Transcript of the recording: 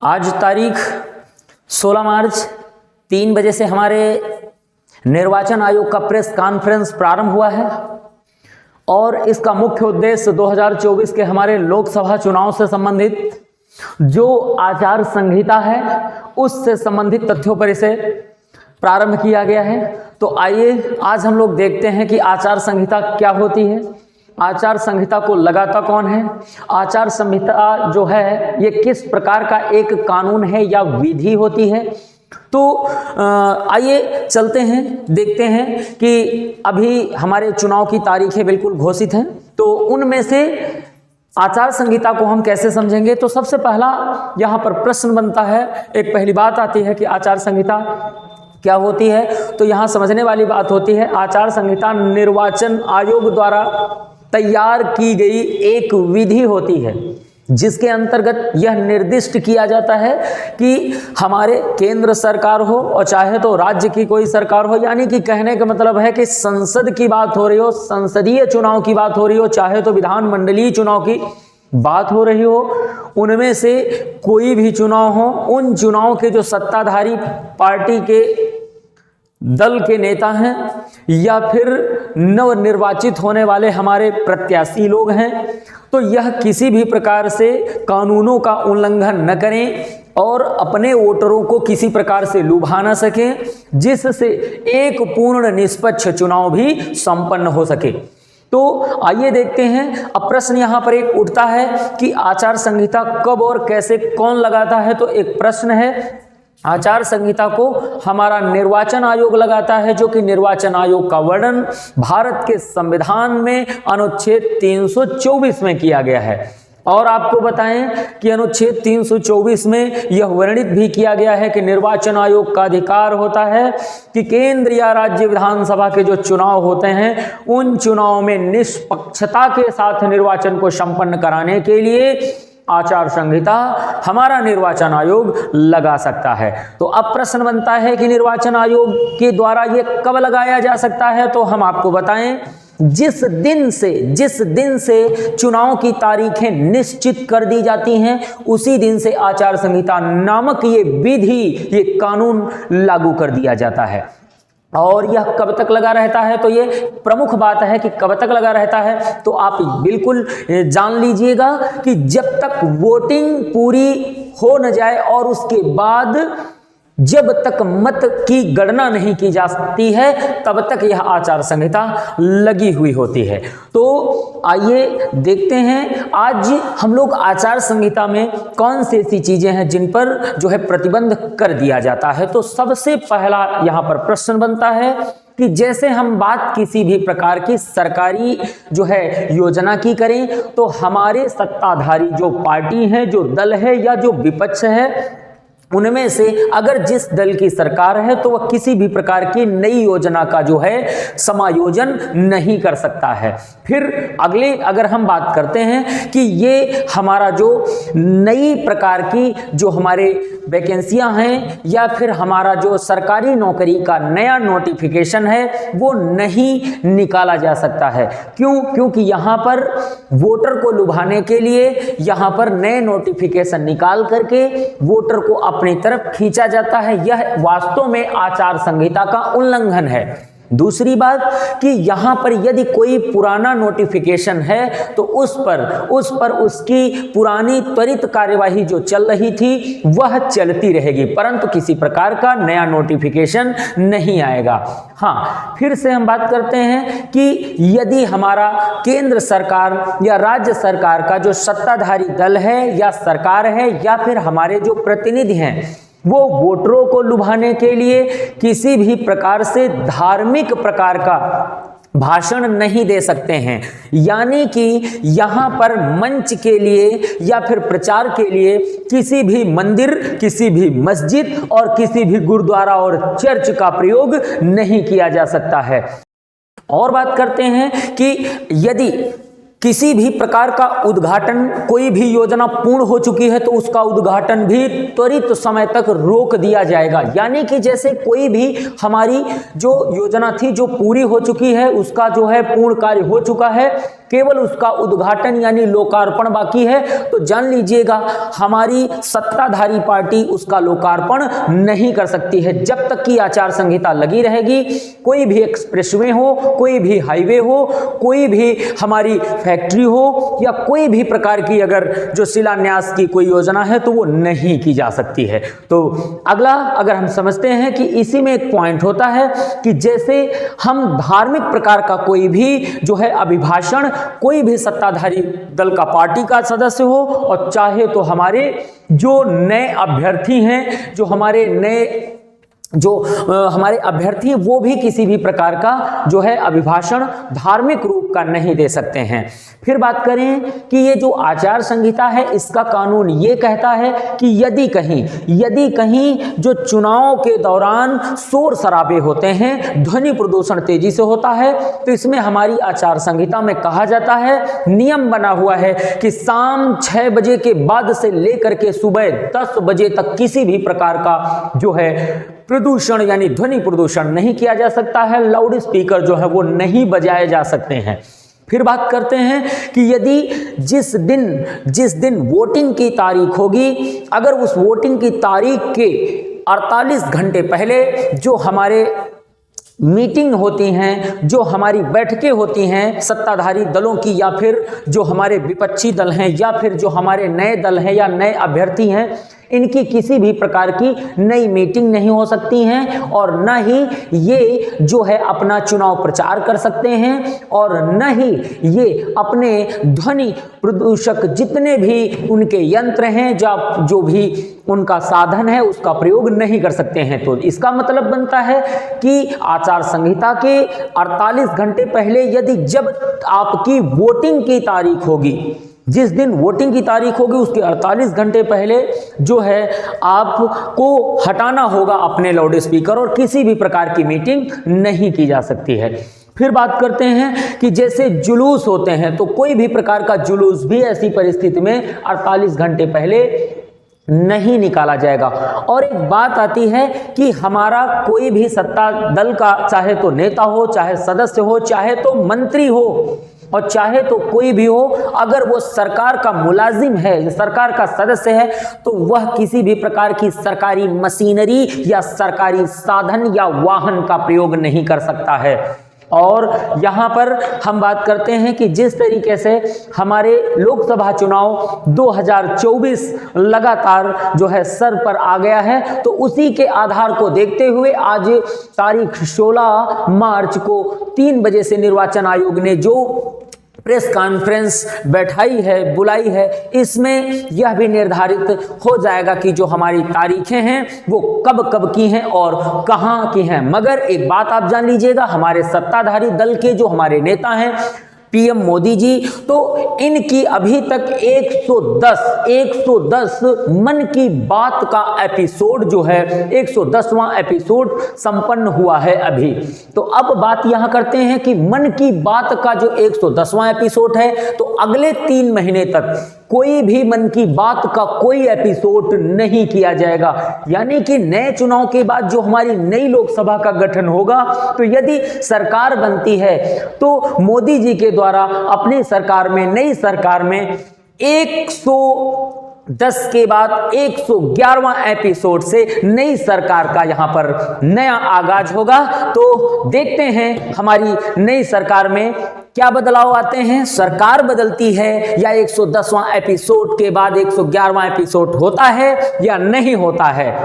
आज तारीख 16 मार्च 3 बजे से हमारे निर्वाचन आयोग का प्रेस कॉन्फ्रेंस प्रारंभ हुआ है और इसका मुख्य उद्देश्य 2024 के हमारे लोकसभा चुनाव से संबंधित जो आचार संहिता है उससे संबंधित तथ्यों पर इसे प्रारंभ किया गया है। तो आइए आज हम लोग देखते हैं कि आचार संहिता क्या होती है, आचार संहिता को लगाता कौन है, आचार संहिता जो है ये किस प्रकार का एक कानून है या विधि होती है। तो आइए चलते हैं, देखते हैं कि अभी हमारे चुनाव की तारीखें बिल्कुल घोषित हैं, तो उनमें से आचार संहिता को हम कैसे समझेंगे। तो सबसे पहला यहाँ पर प्रश्न बनता है, एक पहली बात आती है कि आचार संहिता क्या होती है। तो यहाँ समझने वाली बात होती है, आचार संहिता निर्वाचन आयोग द्वारा तैयार की गई एक विधि होती है जिसके अंतर्गत यह निर्दिष्ट किया जाता है कि हमारे केंद्र सरकार हो और चाहे तो राज्य की कोई सरकार हो, यानी कि कहने का मतलब है कि संसद की बात हो रही हो, संसदीय चुनाव की बात हो रही हो, चाहे तो विधानमंडलीय चुनाव की बात हो रही हो, उनमें से कोई भी चुनाव हो, उन चुनाव के जो सत्ताधारी पार्टी के दल के नेता हैं या फिर नवनिर्वाचित होने वाले हमारे प्रत्याशी लोग हैं, तो यह किसी भी प्रकार से कानूनों का उल्लंघन न करें और अपने वोटरों को किसी प्रकार से लुभा न सकें, जिससे एक पूर्ण निष्पक्ष चुनाव भी संपन्न हो सके। तो आइए देखते हैं। अब प्रश्न यहाँ पर एक उठता है कि आचार संहिता कब और कैसे कौन लगाता है। तो एक प्रश्न है, आचार संहिता को हमारा निर्वाचन आयोग लगाता है, जो कि निर्वाचन आयोग का वर्णन भारत के संविधान में अनुच्छेद 324 में किया गया है। और आपको बताएं कि अनुच्छेद 324 में यह वर्णित भी किया गया है कि निर्वाचन आयोग का अधिकार होता है कि केंद्र या राज्य विधानसभा के जो चुनाव होते हैं उन चुनाव में निष्पक्षता के साथ निर्वाचन को संपन्न कराने के लिए आचार संहिता हमारा निर्वाचन आयोग लगा सकता है। तो अब प्रश्न बनता है कि निर्वाचन आयोग के द्वारा ये कब लगाया जा सकता है। तो हम आपको बताएं, जिस दिन से चुनाव की तारीखें निश्चित कर दी जाती हैं उसी दिन से आचार संहिता नामक ये विधि, ये कानून लागू कर दिया जाता है। और यह कब तक लगा रहता है, तो ये प्रमुख बात है कि कब तक लगा रहता है। तो आप बिल्कुल जान लीजिएगा कि जब तक वोटिंग पूरी हो न जाए और उसके बाद जब तक मत की गणना नहीं की जा सकती है तब तक यह आचार संहिता लगी हुई होती है। तो आइए देखते हैं आज हम लोग आचार संहिता में कौन सी ऐसी चीजें हैं जिन पर जो है प्रतिबंध कर दिया जाता है। तो सबसे पहला यहाँ पर प्रश्न बनता है कि जैसे हम बात किसी भी प्रकार की सरकारी जो है योजना की करें, तो हमारे सत्ताधारी जो पार्टी है, जो दल है या जो विपक्ष है, उनमें से अगर जिस दल की सरकार है तो वह किसी भी प्रकार की नई योजना का जो है समायोजन नहीं कर सकता है। फिर अगले अगर हम बात करते हैं कि ये हमारा जो नई प्रकार की जो हमारे वैकेंसियां हैं या फिर हमारा जो सरकारी नौकरी का नया नोटिफिकेशन है वो नहीं निकाला जा सकता है। क्यों? क्योंकि यहाँ पर वोटर को लुभाने के लिए यहाँ पर नए नोटिफिकेशन निकाल करके वोटर को अपनी तरफ खींचा जाता है। यह वास्तव में आचार संहिता का उल्लंघन है। दूसरी बात कि यहाँ पर यदि कोई पुराना नोटिफिकेशन है तो उस पर उसकी पुरानी त्वरित कार्यवाही जो चल रही थी वह चलती रहेगी, परंतु किसी प्रकार का नया नोटिफिकेशन नहीं आएगा। हाँ, फिर से हम बात करते हैं कि यदि हमारा केंद्र सरकार या राज्य सरकार का जो सत्ताधारी दल है या सरकार है या फिर हमारे जो प्रतिनिधि हैं वो वोटरों को लुभाने के लिए किसी भी प्रकार से धार्मिक प्रकार का भाषण नहीं दे सकते हैं, यानी कि यहाँ पर मंच के लिए या फिर प्रचार के लिए किसी भी मंदिर, किसी भी मस्जिद और किसी भी गुरुद्वारा और चर्च का प्रयोग नहीं किया जा सकता है। और बात करते हैं कि यदि किसी भी प्रकार का उद्घाटन, कोई भी योजना पूर्ण हो चुकी है तो उसका उद्घाटन भी त्वरित समय तक रोक दिया जाएगा। यानी कि जैसे कोई भी हमारी जो योजना थी जो पूरी हो चुकी है, उसका जो है पूर्ण कार्य हो चुका है, केवल उसका उद्घाटन यानी लोकार्पण बाकी है, तो जान लीजिएगा हमारी सत्ताधारी पार्टी उसका लोकार्पण नहीं कर सकती है जब तक कि आचार संहिता लगी रहेगी। कोई भी एक्सप्रेसवे हो, कोई भी हाईवे हो, कोई भी हमारी फैक्ट्री हो या कोई भी प्रकार की अगर जो शिलान्यास की कोई योजना है तो वो नहीं की जा सकती है। तो अगला अगर हम समझते हैं कि इसी में एक पॉइंट होता है कि जैसे हम धार्मिक प्रकार का कोई भी जो है अभिभाषण कोई भी सत्ताधारी दल का पार्टी का सदस्य हो और चाहे तो हमारे जो नए अभ्यर्थी हैं, जो हमारे नए हमारे अभ्यर्थी वो भी किसी भी प्रकार का जो है अभिभाषण धार्मिक रूप का नहीं दे सकते हैं। फिर बात करें कि ये जो आचार संहिता है इसका कानून ये कहता है कि यदि कहीं जो चुनाव के दौरान शोर शराबे होते हैं, ध्वनि प्रदूषण तेजी से होता है, तो इसमें हमारी आचार संहिता में कहा जाता है, नियम बना हुआ है कि शाम 6 बजे के बाद से लेकर के सुबह 10 बजे तक किसी भी प्रकार का जो है प्रदूषण यानी ध्वनि प्रदूषण नहीं किया जा सकता है। लाउड स्पीकर जो है वो नहीं बजाए जा सकते हैं। फिर बात करते हैं कि यदि जिस दिन वोटिंग की तारीख होगी, अगर उस वोटिंग की तारीख के 48 घंटे पहले जो हमारे मीटिंग होती हैं, जो हमारी बैठकें होती हैं सत्ताधारी दलों की या फिर जो हमारे विपक्षी दल हैं या फिर जो हमारे नए दल हैं या नए अभ्यर्थी हैं, इनकी किसी भी प्रकार की नई मीटिंग नहीं हो सकती हैं और न ही ये जो है अपना चुनाव प्रचार कर सकते हैं और न ही ये अपने ध्वनि प्रदूषक जितने भी उनके यंत्र हैं, जो भी उनका साधन है उसका प्रयोग नहीं कर सकते हैं। तो इसका मतलब बनता है कि आचार संहिता के 48 घंटे पहले यदि जब आपकी वोटिंग की तारीख होगी, जिस दिन वोटिंग की तारीख होगी उसके 48 घंटे पहले जो है आपको हटाना होगा अपने लाउड स्पीकर और किसी भी प्रकार की मीटिंग नहीं की जा सकती है। फिर बात करते हैं कि जैसे जुलूस होते हैं, तो कोई भी प्रकार का जुलूस भी ऐसी परिस्थिति में 48 घंटे पहले नहीं निकाला जाएगा। और एक बात आती है कि हमारा कोई भी सत्ता दल का चाहे तो नेता हो, चाहे सदस्य हो, चाहे तो मंत्री हो और चाहे तो कोई भी हो, अगर वो सरकार का मुलाजिम है, सरकार का सदस्य है, तो वह किसी भी प्रकार की सरकारी मशीनरी या सरकारी साधन या वाहन का प्रयोग नहीं कर सकता है। और यहाँ पर हम बात करते हैं कि जिस तरीके से हमारे लोकसभा चुनाव 2024 लगातार जो है सर पर आ गया है, तो उसी के आधार को देखते हुए आज तारीख 16 मार्च को 3 बजे से निर्वाचन आयोग ने जो प्रेस कॉन्फ्रेंस बैठाई है, बुलाई है, इसमें यह भी निर्धारित हो जाएगा कि जो हमारी तारीखें हैं वो कब कब की हैं और कहां की हैं। मगर एक बात आप जान लीजिएगा, हमारे सत्ताधारी दल के जो हमारे नेता हैं पीएम मोदी जी, तो इनकी अभी तक 110 मन की बात का एपिसोड जो है 110वां एपिसोड संपन्न हुआ है अभी। तो अब बात यहां करते हैं कि मन की बात का जो 110वां एपिसोड है, तो अगले 3 महीने तक कोई भी मन की बात का कोई एपिसोड नहीं किया जाएगा। यानी कि नए चुनाव के बाद जो हमारी नई लोकसभा का गठन होगा, तो यदि सरकार बनती है तो मोदी जी के द्वारा अपनी सरकार में, नई सरकार में 110 के बाद 111वां एपिसोड से नई सरकार का यहां पर नया आगाज होगा। तो देखते हैं हमारी नई सरकार में क्या बदलाव आते हैं, सरकार बदलती है या 110वां एपिसोड के बाद 111वां एपिसोड होता है या नहीं होता है।